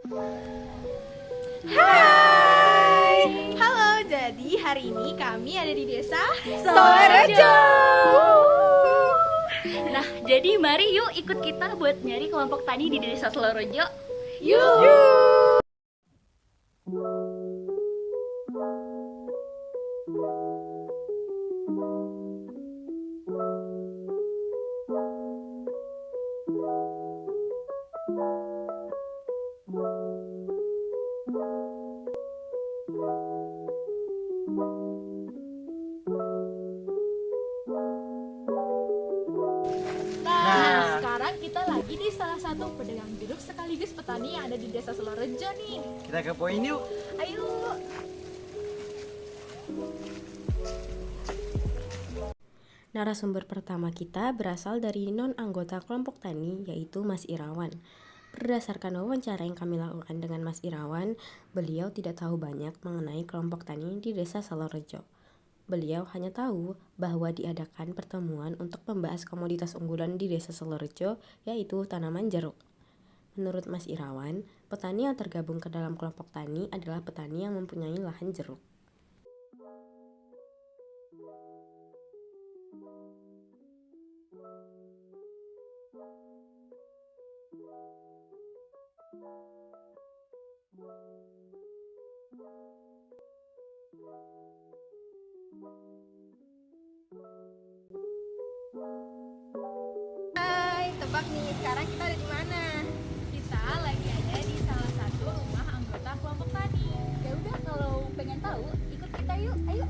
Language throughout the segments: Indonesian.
Hai. Halo, jadi hari ini kami ada di desa Solorejo. Nah, jadi mari yuk ikut kita buat nyari kelompok tani di desa Solorejo. Yuk. Nah, sekarang kita lagi di salah satu pedagang jeruk sekaligus petani yang ada di desa Solorejo nih. Kita ke poin yuk. Ayo. Narasumber pertama kita berasal dari non-anggota kelompok tani, yaitu Mas Irawan. Berdasarkan wawancara yang kami lakukan dengan Mas Irawan, beliau tidak tahu banyak mengenai kelompok tani di desa Solorejo. Beliau hanya tahu bahwa diadakan pertemuan untuk membahas komoditas unggulan di desa Solorejo, yaitu tanaman jeruk. Menurut Mas Irawan, petani yang tergabung ke dalam kelompok tani adalah petani yang mempunyai lahan jeruk. Hai, tebak nih, sekarang kita ada di mana? Kita lagi ada di salah satu rumah anggota kelompok tani. Ya udah, kalau pengen tahu, ikut kita yuk. Ayo.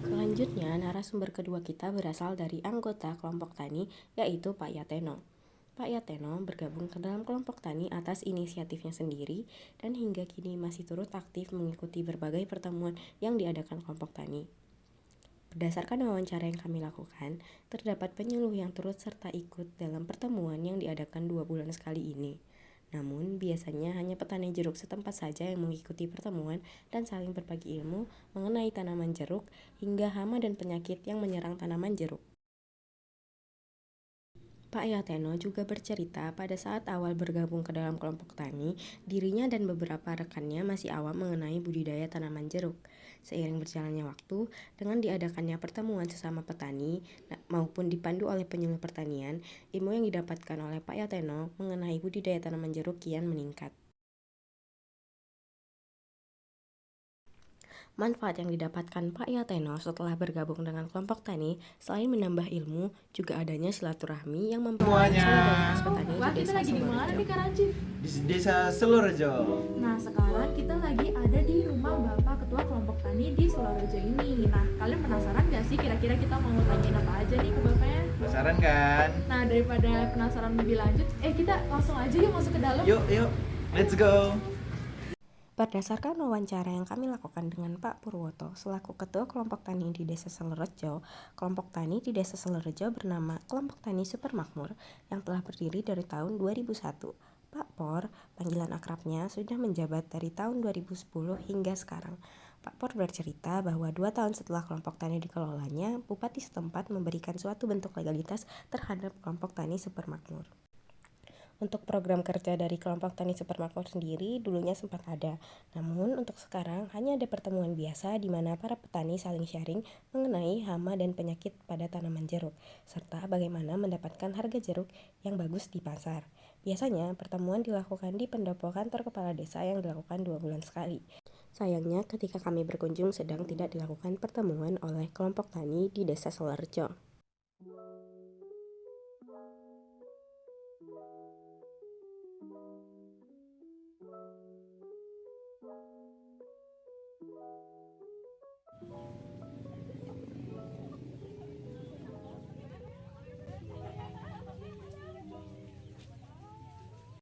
Selanjutnya, narasumber kedua kita berasal dari anggota kelompok tani, yaitu Pak Yateno. Pak Yateno bergabung ke dalam kelompok tani atas inisiatifnya sendiri dan hingga kini masih turut aktif mengikuti berbagai pertemuan yang diadakan kelompok tani. Berdasarkan wawancara yang kami lakukan, terdapat penyuluh yang turut serta ikut dalam pertemuan yang diadakan 2 bulan sekali ini. Namun, biasanya hanya petani jeruk setempat saja yang mengikuti pertemuan dan saling berbagi ilmu mengenai tanaman jeruk hingga hama dan penyakit yang menyerang tanaman jeruk. Pak Yateno juga bercerita pada saat awal bergabung ke dalam kelompok tani, dirinya dan beberapa rekannya masih awam mengenai budidaya tanaman jeruk. Seiring berjalannya waktu, dengan diadakannya pertemuan sesama petani maupun dipandu oleh penyuluh pertanian, ilmu yang didapatkan oleh Pak Yateno mengenai budidaya tanaman jeruk kian meningkat. Manfaat yang didapatkan Pak Yateno setelah bergabung dengan kelompok tani, selain menambah ilmu, juga adanya silaturahmi yang memperkuat solidaritas petani Wah, di kita desa lagi di mana Solorejo. nih Kak Rajif? Di desa Solorejo. Nah, sekarang kita lagi ada di rumah Bapak Ketua Kelompok Tani di Solorejo ini. Nah, kalian penasaran gak sih kira-kira kita mau tanyain apa aja nih ke Bapaknya? Penasaran kan? Nah, daripada penasaran lebih lanjut, kita langsung aja yuk masuk ke dalam. Yuk, let's go. Berdasarkan wawancara yang kami lakukan dengan Pak Purwoto selaku Ketua Kelompok Tani di Desa Solorejo, kelompok tani di Desa Solorejo bernama Kelompok Tani Supermakmur yang telah berdiri dari tahun 2001. Pak Por, panggilan akrabnya, sudah menjabat dari tahun 2010 hingga sekarang. Pak Por bercerita bahwa 2 tahun setelah kelompok tani dikelolanya, Bupati setempat memberikan suatu bentuk legalitas terhadap kelompok tani Supermakmur. Untuk program kerja dari kelompok tani Supermakmur sendiri dulunya sempat ada, namun untuk sekarang hanya ada pertemuan biasa di mana para petani saling sharing mengenai hama dan penyakit pada tanaman jeruk, serta bagaimana mendapatkan harga jeruk yang bagus di pasar. Biasanya pertemuan dilakukan di pendopo kantor kepala desa yang dilakukan 2 bulan sekali. Sayangnya ketika kami berkunjung sedang tidak dilakukan pertemuan oleh kelompok tani di Desa Solorejo.